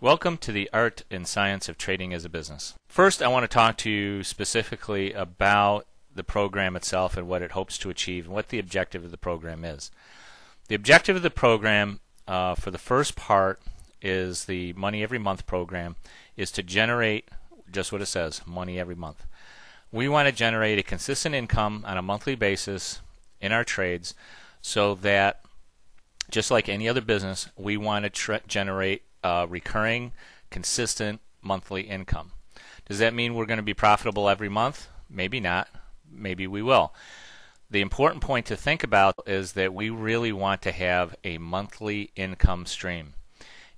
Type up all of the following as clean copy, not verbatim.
Welcome to the art and science of trading as a business. First, I want to talk to you specifically about the program itself and what it hopes to achieve and what the objective of the program is. The objective of the program for the first part is the Money Every Month program is to generate just what it says, money every month. We want to generate a consistent income on a monthly basis in our trades so that just like any other business, we want to generate recurring, consistent monthly income. Does that mean we're going to be profitable every month? Maybe not. Maybe we will. The important point to think about is that we really want to have a monthly income stream.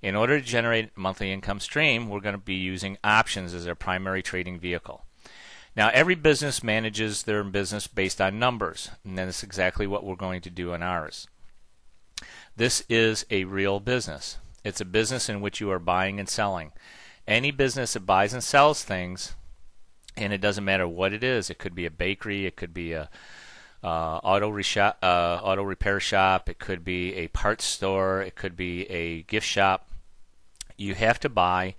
In order to generate a monthly income stream, we're going to be using options as our primary trading vehicle. Now, every business manages their business based on numbers, and that's exactly what we're going to do in ours. This is a real business. It's a business in which you are buying and selling. Any business that buys and sells things, and it doesn't matter what it is. It could be a bakery, it could be a auto repair shop, it could be a parts store, it could be a gift shop. You have to buy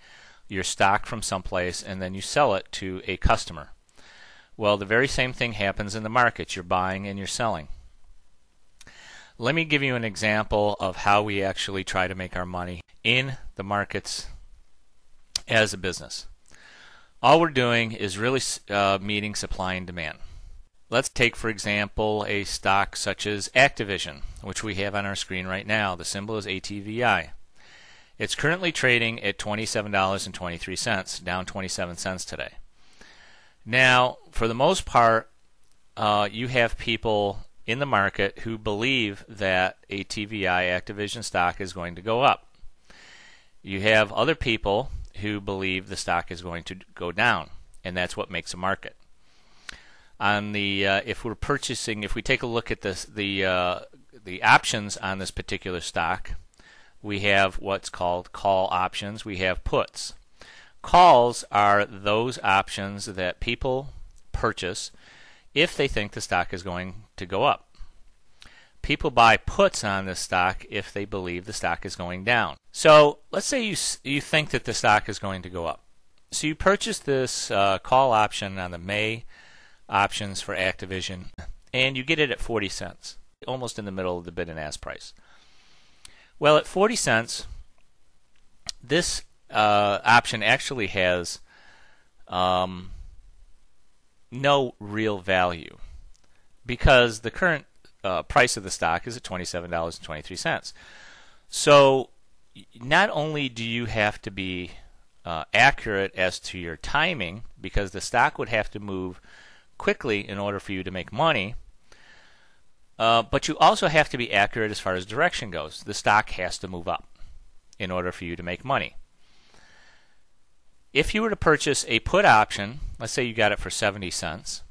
your stock from someplace and then you sell it to a customer. Well, the very same thing happens in the market. You're buying and you're selling. Let me give you an example of how we actually try to make our money in the markets as a business. All we're doing is really meeting supply and demand. Let's take, for example, a stock such as Activision, which we have on our screen right now. The symbol is ATVI. It's currently trading at $27.23, down 27 cents today. Now, for the most part, you have people in the market who believe that ATVI, Activision stock, is going to go up. You have other people who believe the stock is going to go down, and that's what makes a market. On the if we take a look at this, the options on this particular stock, we have what's called call options. We have puts. Calls are those options that people purchase if they think the stock is going to go up. People buy puts on this stock if they believe the stock is going down. So let's say you think that the stock is going to go up. So you purchase this call option on the May options for Activision, and you get it at 40 cents, almost in the middle of the bid and ask price. Well, at 40 cents, this option actually has no real value because the current price of the stock is at $27.23. So not only do you have to be accurate as to your timing, because the stock would have to move quickly in order for you to make money, but you also have to be accurate as far as direction goes. The stock has to move up in order for you to make money. If you were to purchase a put option, let's say you got it for 70 cents,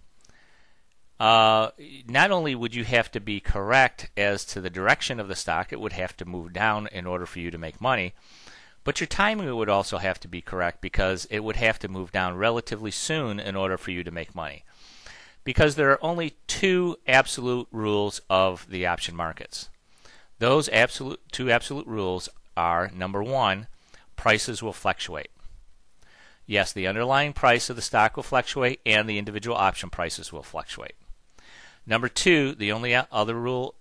not only would you have to be correct as to the direction of the stock, it would have to move down in order for you to make money, but your timing would also have to be correct because it would have to move down relatively soon in order for you to make money. Because there are only two absolute rules of the option markets. Those two absolute rules are, number one, prices will fluctuate. Yes, the underlying price of the stock will fluctuate and the individual option prices will fluctuate. Number two, the only other rule,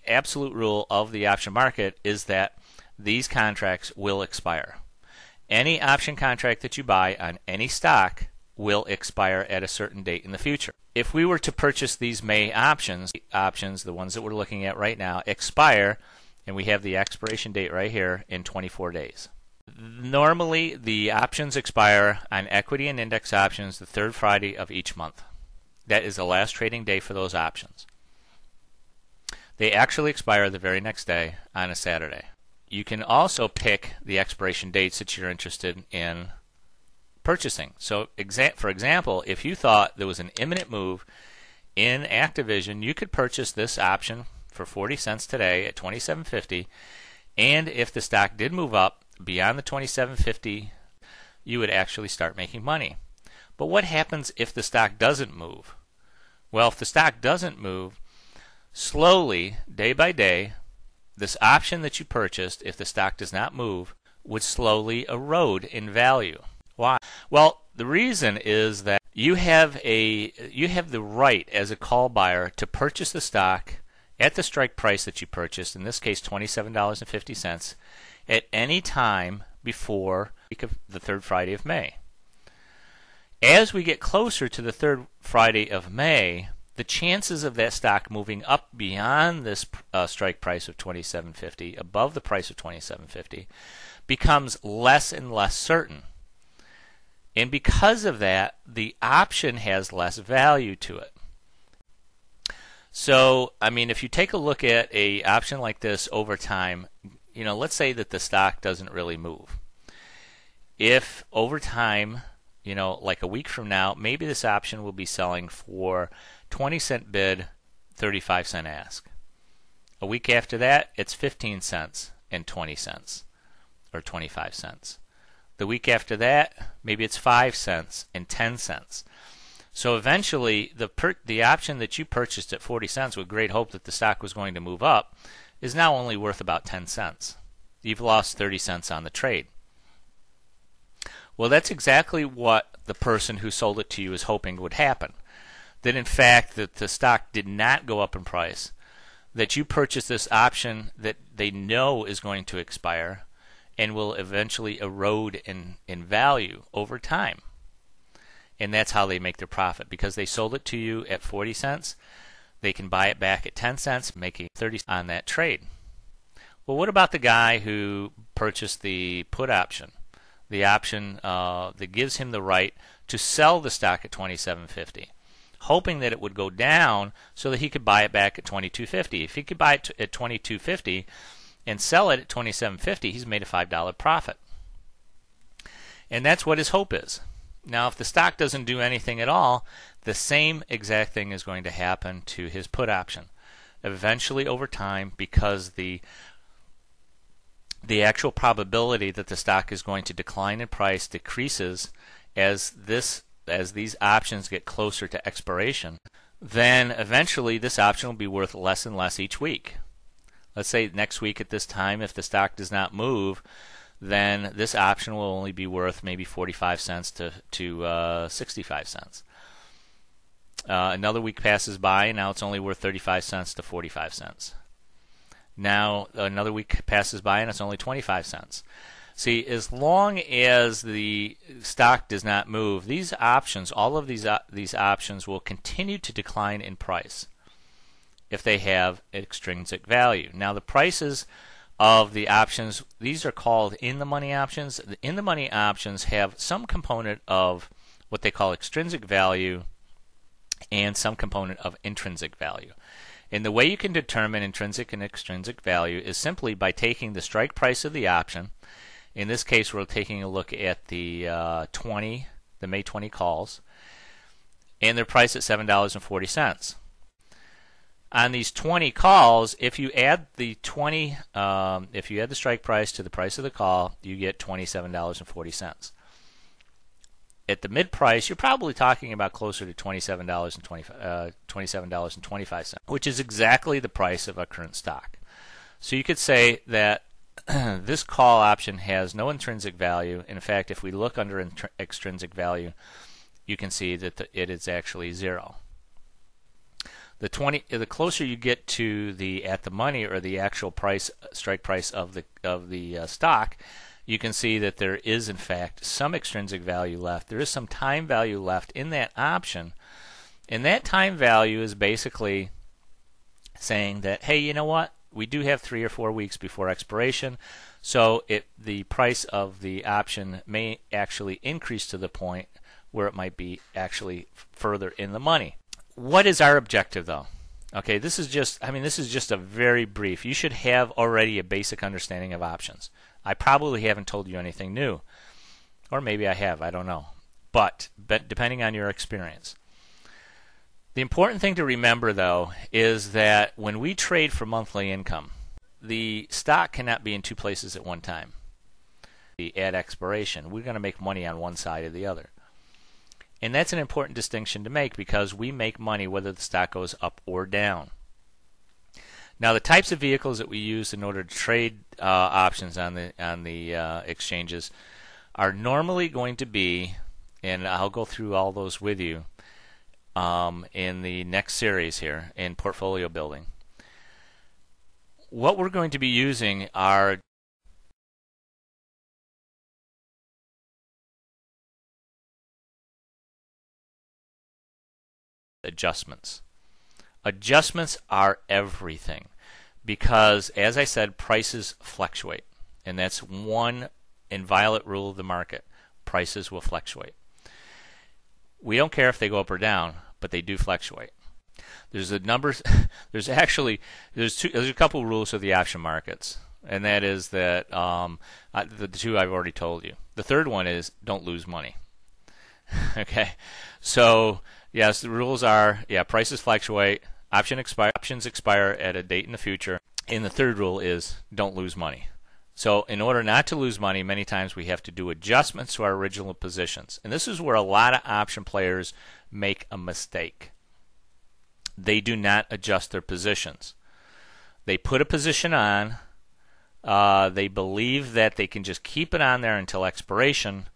absolute rule of the option market is that these contracts will expire. Any option contract that you buy on any stock will expire at a certain date in the future. If we were to purchase these May options, the ones that we're looking at right now, expire, and we have the expiration date right here, in 24 days. Normally, the options expire on equity and index options the third Friday of each month. That is the last trading day for those options. They actually expire the very next day on a Saturday. You can also pick the expiration dates that you're interested in purchasing. So, for example, if you thought there was an imminent move in Activision, you could purchase this option for 40 cents today at $27.50, and if the stock did move up beyond the $27.50, you would actually start making money. But what happens if the stock doesn't move? Well, if the stock doesn't move, slowly, day by day, this option that you purchased, if the stock does not move, would slowly erode in value. Why? Well, the reason is that you have the right as a call buyer to purchase the stock at the strike price that you purchased, in this case $27.50, at any time before the third Friday of May. As we get closer to the third Friday of May, the chances of that stock moving up beyond this strike price of $27.50, above the price of $27.50, becomes less and less certain. And because of that, the option has less value to it. So, I mean, if you take a look at an option like this over time, let's say that the stock doesn't really move. If over time, like a week from now, maybe this option will be selling for 20-cent bid, 35-cent ask. A week after that, it's 15 cents and 20 cents, or 25 cents. The week after that, maybe it's 5 cents and 10 cents. So eventually, the option that you purchased at 40 cents with great hope that the stock was going to move up is now only worth about 10 cents. You've lost 30 cents on the trade. Well, that's exactly what the person who sold it to you is hoping would happen. That in fact, that the stock did not go up in price, that you purchased this option that they know is going to expire and will eventually erode in value over time. And that's how they make their profit. Because they sold it to you at 40 cents, they can buy it back at 10 cents, making 30 on that trade. Well, what about the guy who purchased the put option? The option that gives him the right to sell the stock at $27.50, hoping that it would go down so that he could buy it back at $22.50. If he could buy it at $22.50 and sell it at $27.50, he's made a $5 profit. And that's what his hope is. Now, if the stock doesn't do anything at all, the same exact thing is going to happen to his put option. Eventually, over time, because the actual probability that the stock is going to decline in price decreases as these options get closer to expiration, then eventually this option will be worth less and less each week. Let's say next week at this time, if the stock does not move, then this option will only be worth maybe 45 cents to 65 cents. Another week passes by, and now it's only worth 35 cents to 45 cents. Now another week passes by, and it's only 25 cents. See, as long as the stock does not move, these options, all of these options will continue to decline in price if they have extrinsic value. Now the prices of the options, these are called in-the-money options. The in-the-money options have some component of what they call extrinsic value and some component of intrinsic value. And the way you can determine intrinsic and extrinsic value is simply by taking the strike price of the option. In this case, we're taking a look at the May 20 calls, and they're priced at $7.40. On these 20 calls, if you add the strike price to the price of the call, you get $27.40. At the mid price, you're probably talking about closer to $27.25, which is exactly the price of a current stock. So you could say that this call option has no intrinsic value. In fact, if we look under extrinsic value, you can see that it is actually zero. The closer you get to the at the money or the actual price, strike price of the stock, you can see that there is in fact some extrinsic value left. There is some time value left in that option, and that time value is basically saying that, hey, you know what? We do have 3 or 4 weeks before expiration, so the price of the option may actually increase to the point where it might be actually further in the money. What is our objective, though? Okay, this is just a very brief. You should have already a basic understanding of options. I probably haven't told you anything new, or maybe I have, I don't know. But depending on your experience. The important thing to remember, though, is that when we trade for monthly income, the stock cannot be in 2 places at one time. At expiration, we're going to make money on one side or the other. And that's an important distinction to make because we make money whether the stock goes up or down. Now, the types of vehicles that we use in order to trade options on the exchanges are normally going to be, and I'll go through all those with you in the next series here in portfolio building. What we're going to be using are adjustments. Adjustments are everything because, as I said, prices fluctuate, and that's one inviolate rule of the market. Prices will fluctuate. We don't care if they go up or down, but they do fluctuate. There's a couple rules of the option markets, and that is that the two I've already told you. The third one is don't lose money. Okay, so yes, the rules are prices fluctuate, options expire at a date in the future, and the third rule is don't lose money. So in order not to lose money, many times we have to do adjustments to our original positions. And this is where a lot of option players make a mistake. They do not adjust their positions. They put a position on, they believe that they can just keep it on there until expiration.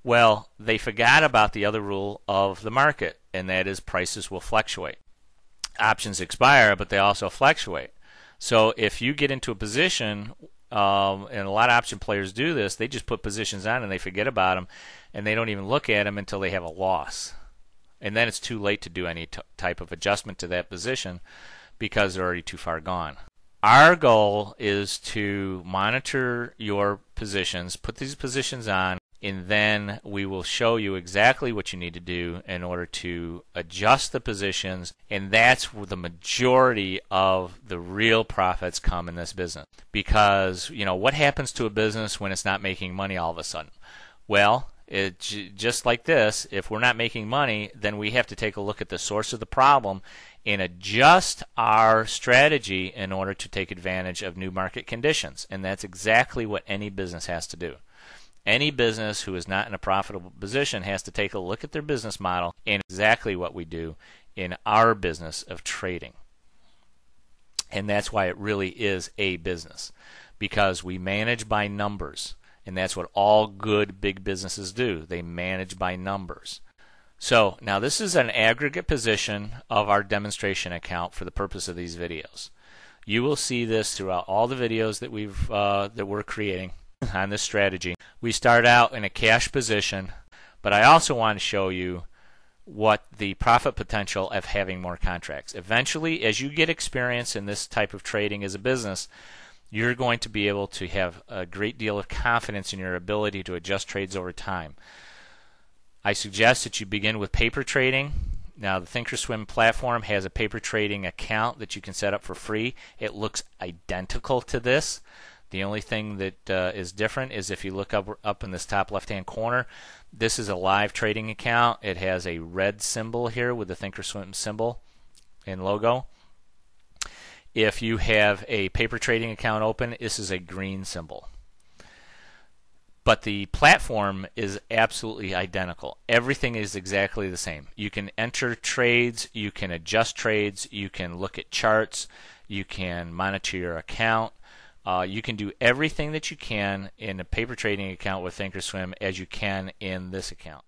Well, they forgot about the other rule of the market, and that is prices will fluctuate. Options expire, but they also fluctuate. So if you get into a position, and a lot of option players do this, they just put positions on and they forget about them, and they don't even look at them until they have a loss. And then it's too late to do any type of adjustment to that position because they're already too far gone. Our goal is to monitor your positions, put these positions on, and then we will show you exactly what you need to do in order to adjust the positions, and that's where the majority of the real profits come in this business. Because, what happens to a business when it's not making money all of a sudden? Well, just like this, if we're not making money, then we have to take a look at the source of the problem and adjust our strategy in order to take advantage of new market conditions. And that's exactly what any business has to do. Any business who is not in a profitable position has to take a look at their business model, and exactly what we do in our business of trading. And that's why it really is a business, because we manage by numbers, and that's what all good big businesses do. They manage by numbers. So now this is an aggregate position of our demonstration account for the purpose of these videos. You will see this throughout all the videos that we're creating on this strategy. We start out in a cash position, but I also want to show you what the profit potential of having more contracts. Eventually, as you get experience in this type of trading as a business, you're going to be able to have a great deal of confidence in your ability to adjust trades over time. I suggest that you begin with paper trading. Now, the Thinkorswim platform has a paper trading account that you can set up for free. It looks identical to this. The only thing that is different is if you look up in this top left-hand corner, this is a live trading account. It has a red symbol here with the Thinkorswim symbol and logo. If you have a paper trading account open, this is a green symbol. But the platform is absolutely identical. Everything is exactly the same. You can enter trades, you can adjust trades, you can look at charts, you can monitor your account. You can do everything that you can in a paper trading account with Thinkorswim as you can in this account.